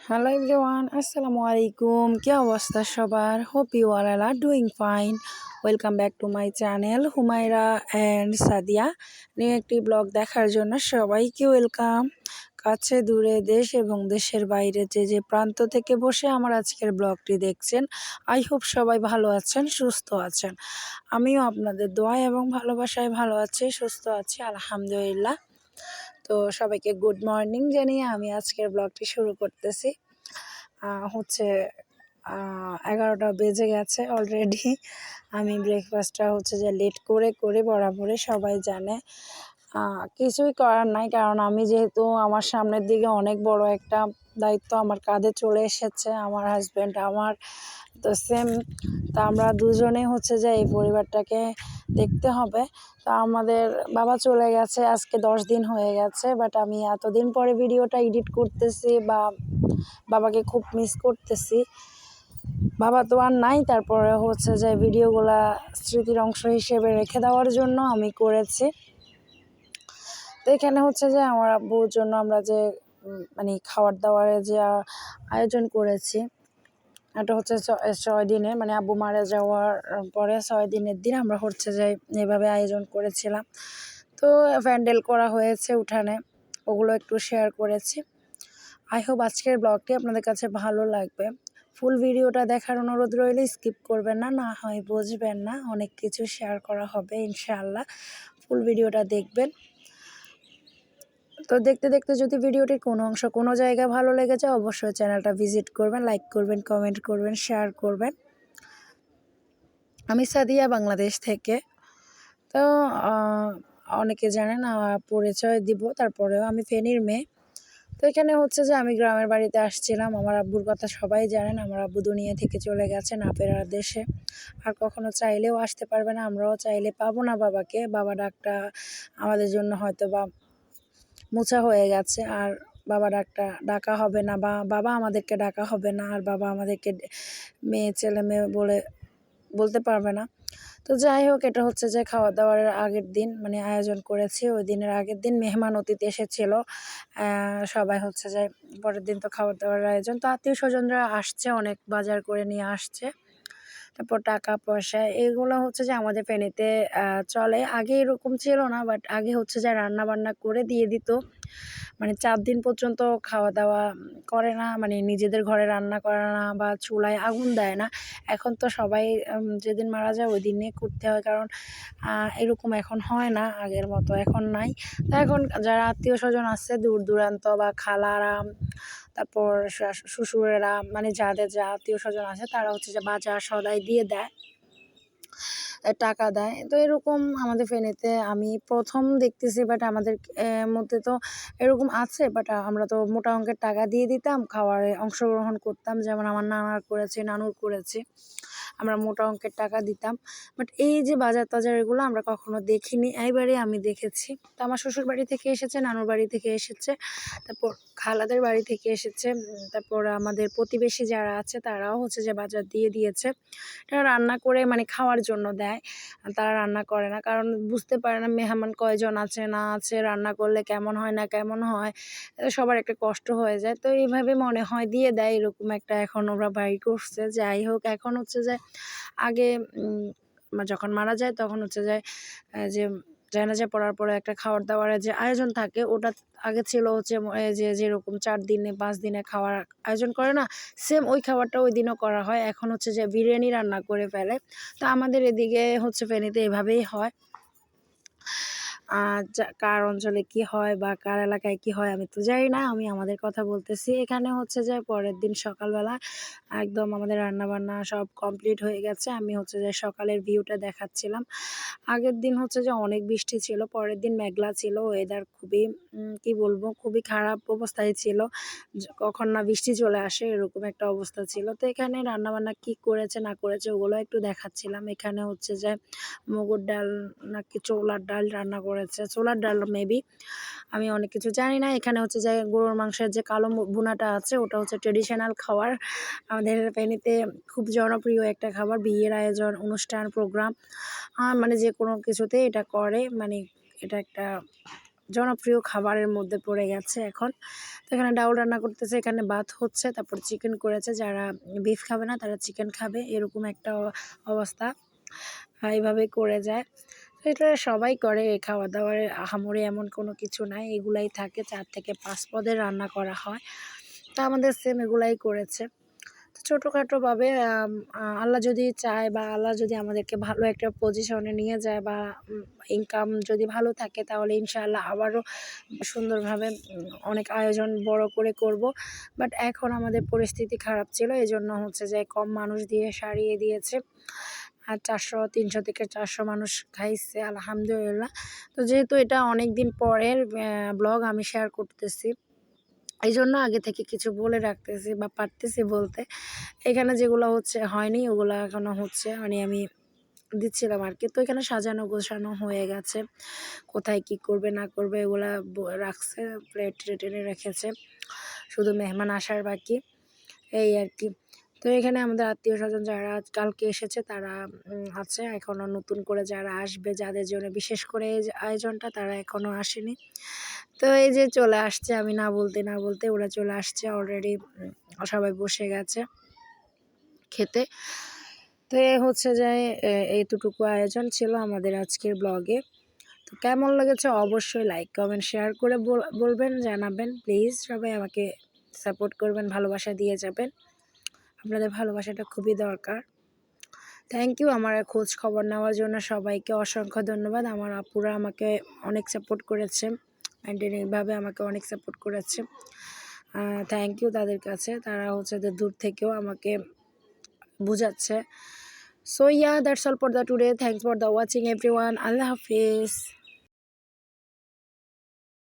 Hello everyone, Assalamu alaikum. কি অবস্থা সবার? Hope you all are doing fine. Welcome back to my channel Humaira and Sadia. New একটি blog দেখার জন্য সবাইকে ওয়েলকাম। কাছে দূরে দেশ এবং দেশের বাইরে যে প্রান্ত থেকে বসে আমার আজকের ব্লগটি দেখছেন, আই হোপ সবাই ভালো আছেন, সুস্থ আছেন। আমিও আপনাদের দোয়া এবং ভালোবাসায় ভালো আছি, সুস্থ আছি, আলহামদুলিল্লাহ। তো সবাইকে গুড মর্নিং জানিয়ে আমি আজকের ব্লগটি শুরু করতেছি। হচ্ছে 11টা বেজে গেছে অলরেডি। আমি ব্রেকফাস্টটা হচ্ছে যে লেট করে বরাবরই সবাই জানে। কিছুই করার নাই, কারণ আমি যেহেতু আমার সামনের দিকে অনেক বড় একটা দায়িত্ব আমার কাঁধে চলে এসেছে, আমার হাজব্যান্ড আমার তো সেম। তো আমরা দুজনেই হচ্ছে যে এই পরিবারটাকে দেখতে হবে। তো আমাদের বাবা চলে গেছে আজকে 10 দিন হয়ে গেছে, বাট আমি এতদিন পরে ভিডিওটা এডিট করতেছি বা বাবাকে খুব মিস করতেছি। বাবা তো আর নাই, তারপরে হচ্ছে যে ভিডিওগুলা স্মৃতির অংশ হিসেবে রেখে দেওয়ার জন্য আমি করেছি। তো এখানে হচ্ছে যে আমার আব্বুর জন্য আমরা যে মানে খাবার দাবারের যে আয়োজন করেছি, এটা হচ্ছে 6 দিনে, মানে আব্বু মারা যাওয়ার পরে 6 দিনের দিন আমরা হচ্ছে যে এভাবে আয়োজন করেছিলাম। তো প্যান্ডেল করা হয়েছে উঠানে, ওগুলো একটু শেয়ার করেছি। আই হোপ আজকের ব্লগটি আপনাদের কাছে ভালো লাগবে। ফুল ভিডিওটা দেখার অনুরোধ রইল, স্কিপ করবেন না, না হয় বুঝবেন না। অনেক কিছু শেয়ার করা হবে ইনশাআল্লাহ, ফুল ভিডিওটা দেখবেন। তো দেখতে দেখতে যদি ভিডিওটির কোনো অংশ কোনো জায়গায় ভালো লেগে যায়, অবশ্যই চ্যানেলটা ভিজিট করবেন, লাইক করবেন, কমেন্ট করবেন, শেয়ার করবেন। আমি সাদিয়া, বাংলাদেশ থেকে। তো অনেকে জানেন, পরিচয় দিব, তারপরেও আমি ফেনীর মেয়ে। তো এখানে হচ্ছে যে আমি গ্রামের বাড়িতে আসছিলাম। আমার আব্বুর কথা সবাই জানেন, আমার আব্বু দুনিয়া থেকে চলে গেছে না ফেরার দেশে, আর কখনো চাইলেও আসতে পারবে না, আমরাও চাইলে পাবো না বাবাকে। বাবা ডাকটা আমাদের জন্য হয়তো বা মোছা হয়ে গেছে, আর বাবা ডাকা হবে না, বা বাবা আমাদেরকে ডাকা হবে না, আর বাবা আমাদেরকে মেয়ে ছেলে মেয়ে বলতে পারবে না। তো যাই হোক, এটা হচ্ছে যে খাওয়া দাওয়ার আগের দিন, মানে আয়োজন করেছি, ওই দিনের আগের দিন মেহমান অতিথি এসেছিল সবাই হচ্ছে যে। পরের দিন তো খাওয়া দাওয়ার আয়োজন, তো আত্মীয় স্বজনরা আসছে, অনেক বাজার করে নিয়ে আসছে। তারপর টাকা পয়সা এগুলো হচ্ছে যে আমাদের ফেনীতে চলে। আগে এরকম ছিল না, বাট আগে হচ্ছে যে রান্না বান্না করে দিয়ে দিত, মানে 4 দিন পর্যন্ত খাওয়া দাওয়া করে না, মানে নিজেদের ঘরে রান্না করে না বা চুলায় আগুন দেয় না। এখন তো সবাই যেদিন মারা যায় ওই দিনে করতে হয়, কারণ এরকম এখন হয় না, আগের মতো এখন নাই। তো এখন যারা আত্মীয় স্বজন আছে দূর দূরান্ত, বা খালারা, তারপর শ্বশুরেরা, মানে যাদের যা আত্মীয় স্বজন আছে তারা হচ্ছে যে বাজার সদাই দিয়ে দেয়, টাকা দেয়। তো এরকম আমাদের ফেনীতে আমি প্রথম দেখতেছি, বাট আমাদের মধ্যে তো এরকম আছে, বাট আমরা তো মোটা অঙ্কের টাকা দিয়ে দিতাম, খাওয়ারে অংশগ্রহণ করতাম, যেমন আমার নানার করেছে, নানুর করেছে, আমরা মোটা অঙ্কের টাকা দিতাম। বাট এই যে বাজার টাজার এগুলো আমরা কখনো দেখিনি, এইবারে আমি দেখেছি। তো আমার শ্বশুর বাড়ি থেকে এসেছে, নানুর বাড়ি থেকে এসেছে, তারপর খালাদের বাড়ি থেকে এসেছে, তারপর আমাদের প্রতিবেশী যারা আছে তারাও হচ্ছে যে বাজার দিয়ে দিয়েছে। এটা রান্না করে মানে খাওয়ার জন্য দেয়, তারা রান্না করে না, কারণ বুঝতে পারে না মেহমান কয়জন আছে না আছে, রান্না করলে কেমন হয় না কেমন হয়, সবার একটা কষ্ট হয়ে যায়। তো এইভাবে মনে হয় দিয়ে দেয়, এরকম একটা এখন ওরা বাড়ি করছে। যাই হোক, এখন হচ্ছে যে আগে যখন মারা যায় তখন হচ্ছে যে জানাজা পড়ার পরে একটা খাওয়ার দাওয়ারের যে আয়োজন থাকে, ওটা আগে ছিল হচ্ছে যে যেরকম 4 দিনে 5 দিনে খাওয়ার আয়োজন করে না, সেম ওই খাবারটা ওই দিনও করা হয়। এখন হচ্ছে যে বিরিয়ানি রান্না করে ফেলে। তো আমাদের এদিকে হচ্ছে ফেনীতে এভাবেই হয়। কার অঞ্চলে কি হয় বা কার এলাকায় কি হয় আমি তো জানি না, আমি আমাদের কথা বলতেছি। এখানে হচ্ছে যে পরের দিন সকালবেলা একদম আমাদের রান্নাবান্না সব কমপ্লিট হয়ে গেছে। আমি হচ্ছে যে সকালের ভিউটা দেখাচ্ছিলাম। আগের দিন হচ্ছে যে অনেক বৃষ্টি ছিল, পরের দিন মেঘলা ছিল, ওয়েদার খুবই কি বলবো, খুবই খারাপ অবস্থায় ছিল, কখন না বৃষ্টি চলে আসে এরকম একটা অবস্থা ছিল। তো এখানে রান্নাবান্না কি করেছে না করেছে ওগুলো একটু দেখাচ্ছিলাম। এখানে হচ্ছে যে মুগের ডাল নাকি ছোলার ডাল রান্না করেছে, ছোলার ডাল মেবি, আমি অনেক কিছু জানি না। এখানে হচ্ছে যে গরুর মাংসের যে কালো ভুনাটা আছে, ওটা হচ্ছে ট্রেডিশনাল খাবার, আমাদের ফেনীতে খুব জনপ্রিয় একটা খাবার। বিয়ের আয়োজন, অনুষ্ঠান, প্রোগ্রাম, মানে যে কোনো কিছুতে এটা করে, মানে এটা একটা জনপ্রিয় খাবারের মধ্যে পড়ে গেছে এখন। তো এখানে ডাউল রান্না করতেছে, এখানে ভাত হচ্ছে, তারপর চিকেন করেছে। যারা বিফ খাবে না তারা চিকেন খাবে, এরকম একটা অবস্থা। এইভাবে করে যায়। তো এটা সবাই করে, এই খাওয়া দাওয়ার আহামরি এমন কোনো কিছু নাই, এগুলাই থাকে। 4 থেকে 5 পদের রান্না করা হয়। তো আমাদের সেম এগুলাই করেছে। তো ছোটোখাটোভাবে আল্লাহ যদি চায় বা আল্লাহ যদি আমাদেরকে ভালো একটা পজিশনে নিয়ে যায় বা ইনকাম যদি ভালো থাকে, তাহলে ইনশাআল্লাহ আবারও সুন্দরভাবে অনেক আয়োজন বড় করে করব। বাট এখন আমাদের পরিস্থিতি খারাপ ছিল, এজন্য হচ্ছে যে কম মানুষ দিয়ে সারিয়ে দিয়েছে। আর 300 থেকে 400 মানুষ খাইছে, আলহামদুলিল্লাহ। তো যেহেতু এটা অনেক দিন পরের ব্লগ আমি শেয়ার করতেছি, এই জন্য আগে থেকে কিছু বলে রাখতেছি বা পারতেছি বলতে। এখানে যেগুলো হচ্ছে হয়নি, ওগুলো এখনো হচ্ছে, মানে আমি দিচ্ছিলাম আর কি। তো এখানে সাজানো গোছানো হয়ে গেছে, কোথায় কি করবে না করবে এগুলা রাখছে, প্লেট টেনে রেখেছে, শুধু মেহমান আসার বাকি, এই আর কি। তো এখানে আমাদের আত্মীয় স্বজন যারা কালকে এসেছে তারা আছে, এখনও নতুন করে যারা আসবে, যাদের জন্য বিশেষ করে এই আয়োজনটা, তারা এখনও আসেনি। তো এই যে চলে আসছে, আমি না বলতে না বলতে ওরা চলে আসছে অলরেডি, সবাই বসে গেছে খেতে। তো এ হচ্ছে যে এইটুকু আয়োজন ছিল আমাদের আজকের ব্লগে। তো কেমন লেগেছে অবশ্যই লাইক কমেন্ট শেয়ার করে বলবেন, জানাবেন প্লিজ। সবাই আমাকে সাপোর্ট করবেন, ভালোবাসা দিয়ে যাবেন, আপনাদের ভালোবাসাটা খুবই দরকার। থ্যাংক ইউ আমার খোঁজ খবর নেওয়ার জন্য সবাইকে অসংখ্য ধন্যবাদ। আমার আপুরা আমাকে অনেক সাপোর্ট করেছে, মেন্টেনিংভাবে আমাকে অনেক সাপোর্ট করেছে। থ্যাংক ইউ তাদের কাছে, তারা হচ্ছে দূর থেকেও আমাকে বুঝাচ্ছে। So yeah, that's all for the today. Thanks for the watching everyone. Allah Hafiz.